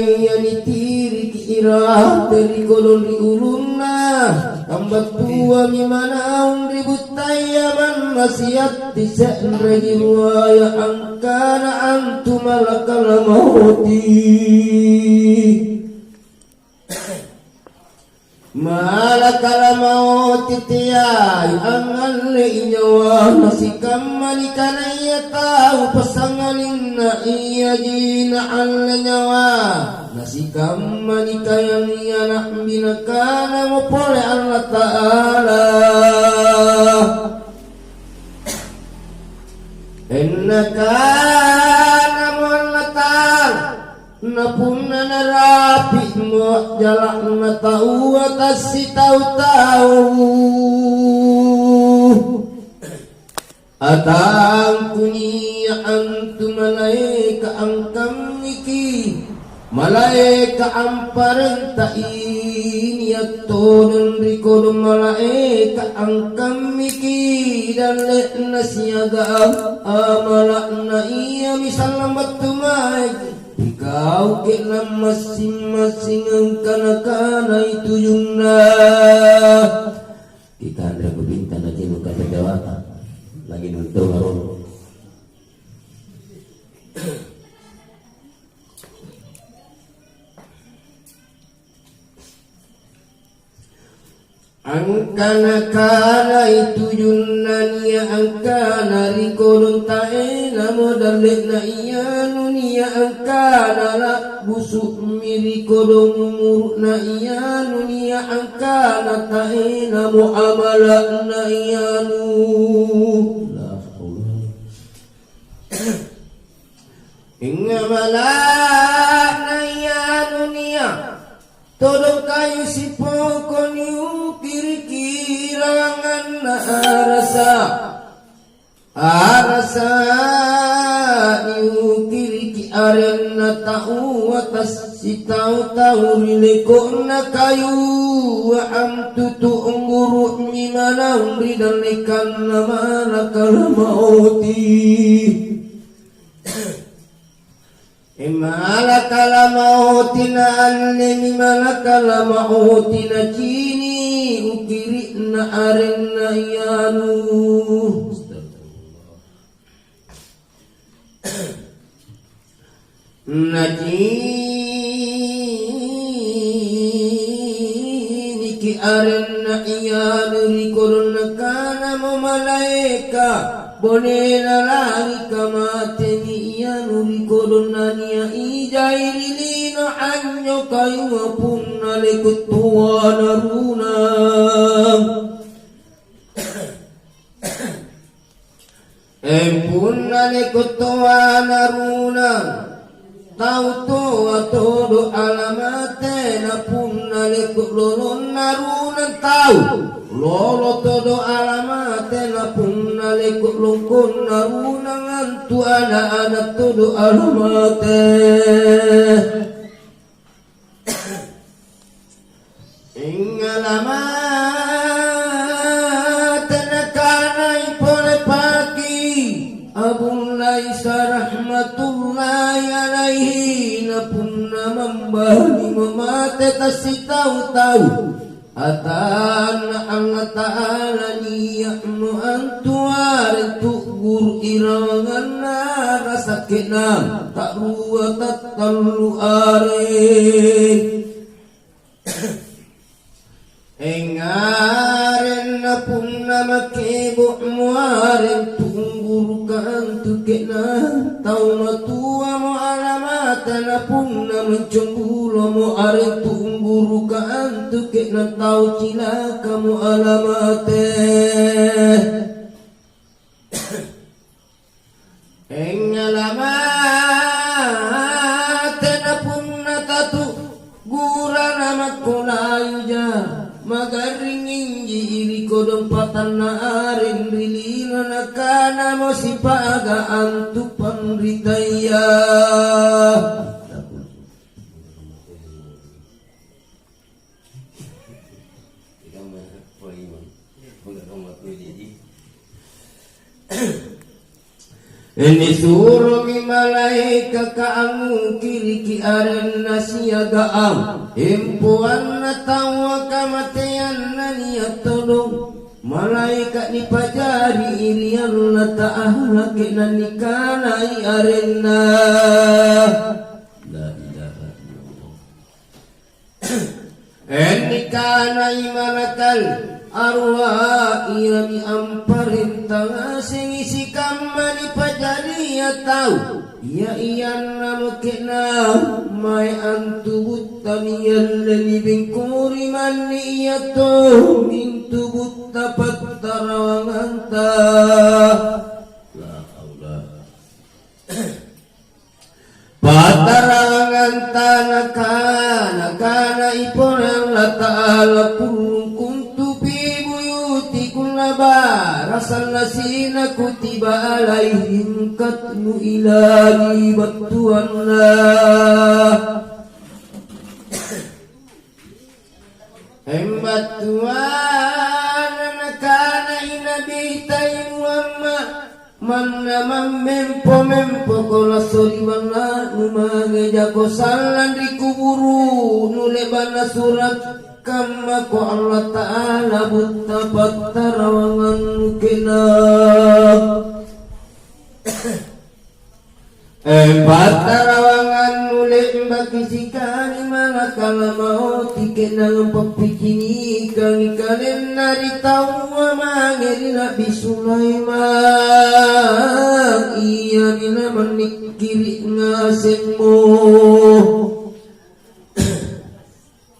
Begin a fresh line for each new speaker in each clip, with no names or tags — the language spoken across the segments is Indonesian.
yanitiri kiirah dari kolon riulunna kambat tua mimanaung ribut tayaman nasihat disan rajirwaya angkana antum malakal mauti malakal mauti tiyay ang nyawa nasikam malikana iya tahu pasanganin na iya jina ang nyawa nasikam malika yang iya nak binakana mo pole Allah Ta'ala innakana mo Allah Ta'ala napuna narapi mo jalak na tau atas si tau-tau atang kunia antu malaika angkam niki malaika amparan tain yato dan riko malaika angkam niki dan lek nasiaga amalak na iya misalam batumay kau kena masing-masing angkana-kana itu jumlah kita ada kebintan aja nuka terjawab lagi nonton arun angkana-kana itu junania angkana rikolun ta'ena modalek na iya nunia angkana lak busuk mirikolun umuruk na iya nunia angkana ta'ena mu'amalak na iya nu ingamalak na iya nunia tolong kayu si pokon yu kiri-kirangan na arasa yu kiri-ki aren na tau atas si tau-tau rilekon na kayu wa amtutu ungguru mimana umbri dan lekan na malakal mauti malakal mautina annemi malakal mautina cini ukiri na aren na yanu na cini ki aren na yanu rikolon na kana mo malaika bonela lagi kamate ni iya nuri kodonania ijai rilino anyo kayu mapunna lekutua naruna empunna lekutua naruna tau toa todo alamate na punna lekulolon naruna tau lolo todo alamate na punna lekuk longkon naruna ngantu anak-anak todo alamate ingalamate nakanay pole pagi abun laisa rahmatullahi alaihi na punna mambani mamate tasi tau-tau atan Allah Ta'ala niyakmu antuar tugur irangan rasa kenam tak ruwa tak talu are engaren na punna makebo muaren tunggurukan tukena tau matua mo alamata na punna mencembulo mo are tunggurukan tukena tau cilaka mo alamate engalamate na punna tatu gurana makulayu ja magaringin jiri kodong patan na arin rilina na kana mo si paga antu pangritaya ini suruh mi malaika kaangu kiri ki arena siaga am impuan na tawa kamatean na niya tolong malaika ni pajari irian na ta'ala kina ni kanai arena la ilaha illallah ni kanai malakal arwah iya mi amparin tanga singisi kamani pajari ya tau ya iyan namu kena mai antubut tamiyan lelibing kumuri mani iya to mintubut tapat tarawangan ta la haula patarawangan ta nakana iporang la ta'ala pulung Rasal lasina kutiba alaihim katmu ilahi batuanlah Embatuan anakana inabitai Muhammad Manna mempo kola soriwana numageja kosalan di kuburu nulebana surat kama ko Allah Ta'ala buttapat tarawangan kena tarawangan nulik bagi sikani malakala mau tikenang papikini kang ikalen nari tawa mangeri Nabi Sulaiman iya nina menikiri ngasemmo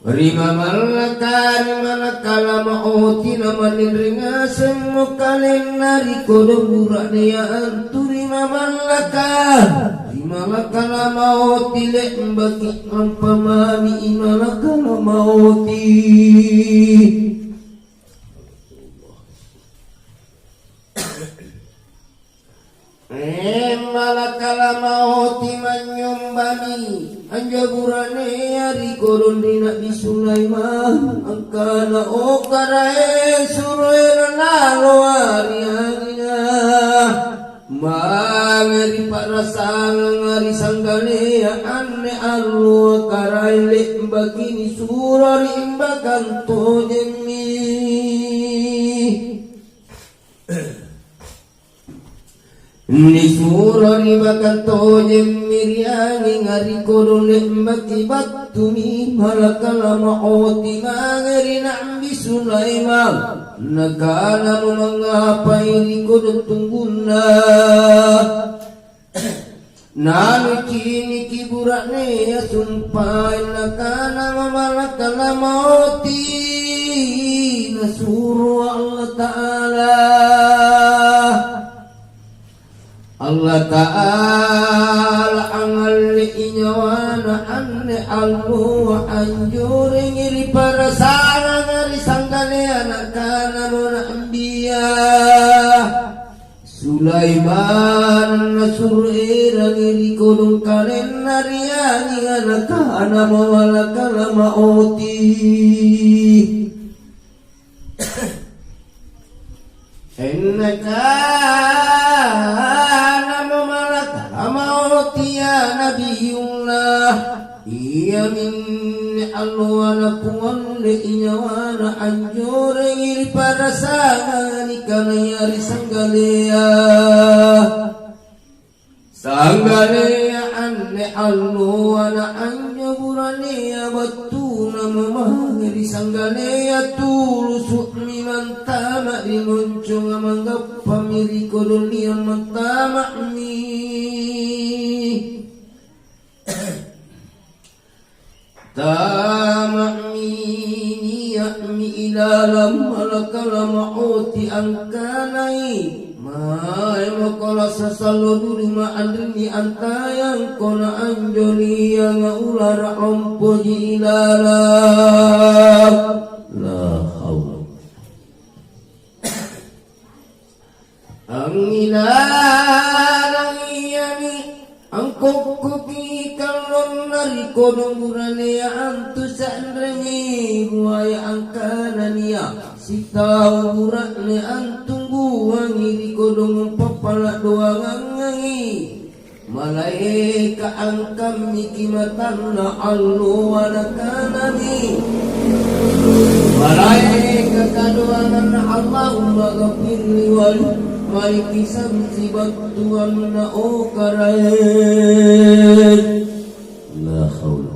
Rima malakala mauti namanin ringasem mo kalen nari kodo burane ya antu rima malakala mauti le mbaki ampamani malakala mauti malakala mauti manyumbani anjaburane ari koron di Nabi Sulaiman angkana okarae suroena nalo ariangina mangeri parasang ngari sanggale anne allo karai le bagini surori imbakan to jemi ni surori bakan to jemiriangi ngari kodole mbaki batumi malakala mauti mangeri Nabi Sulaiman nagana mengapai ni kodol tungguna nanu kini kiburane ya sumpah nakana malakala mauti nasuru Allah Ta'ala Allah Ta'ala angal inyawana anne almu wa anjuri ngiri para sana ngari sanggale anakana muna ambiya Sulaiman nasur era ngiri kodong kalen nariani anakana mawalakala mauti Nabiullah iya min alwana kuwanle inyawana anjore ngiri pada sangani kana yari sangalea anne alwana anjaburane abatuna mamangiri sangalea tulusuk mimantama dimuncung amanggap pamiri kodunia mantama Tama'mini ya'mi ilalam malakala ma'uti angkanai Ma'ay makala sasalo duri ma'andrini antayang kona anjoli yang ular ompoji ilalam La hawla Ang ilalang iyami ang kukuki kalon nari kodong burane antu sandrengi ruaya angkanania sitau burane antung buang iri kodong papala doang ngangi malaika angkam mikimatan na alluwa na kanami malaika kaduanan na Allahumma gafirli wali maliki samsibat tuan na o karayan la khawla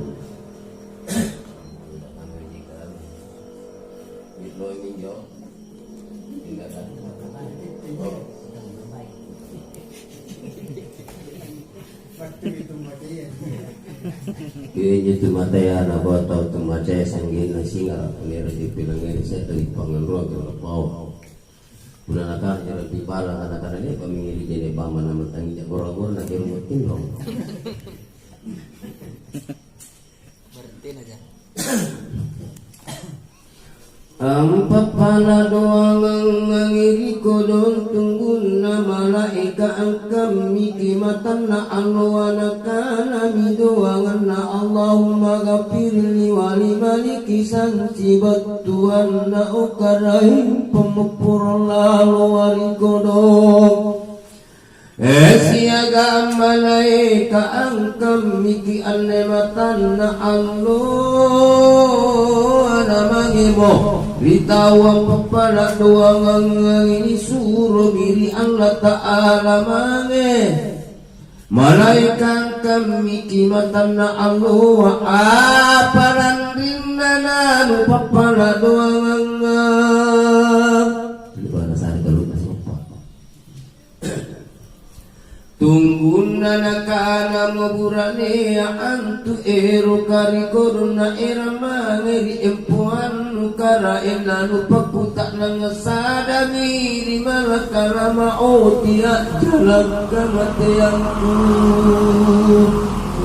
kayaknya cuma taya na botol tumaca sanggin na singa kunira di pilangin sa dari pangalro kalau pau bulan akan jalan di pala anak-anak ini pemingin jadi bama nama tangi gor-gor na kirumut kindong berhenti aja Ampapala doang ngangiri kodon tunggun na malaika angkam mikimatan na alwana kana midoangan na Allahumma gafirli wali maliki sansibat Tuhan na ukarahin pemupur lalu wari kodong siaga malaika angkam miki anematan na Allah namangimo Ritawang papala doang ini suruh biri Allah Ta'ala mange malaikat kami kimatan na Allah aparan rinana nu papala doang tungguna nakana maburane antu ero karikorna irama ngeri empuan nukara enanu pakutak nang sadami di malakara mautia jalan kematianku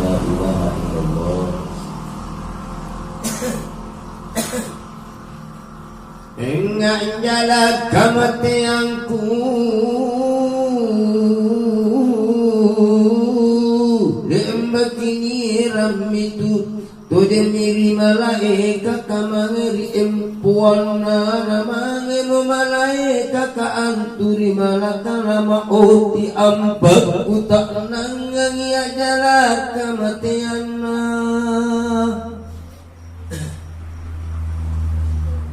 ya ilaha illallah enggak jalan kematianku kini ramitu tudemiri malaika kamangeri empuan namangemu malaika kaanturi malaka lama oti ampak utak nangangi ajalah kematian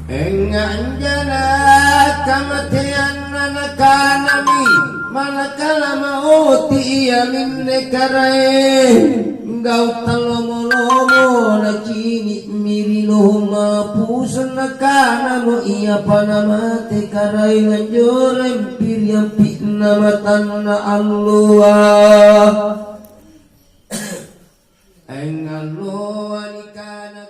enganjana kematian nakanami malakala mauti iya minne karai engkau talomo-lomo na cini mirino mapusun na kana mo iya panamate karai ngajorem piryampi na matan na Allah ang Allah ni kana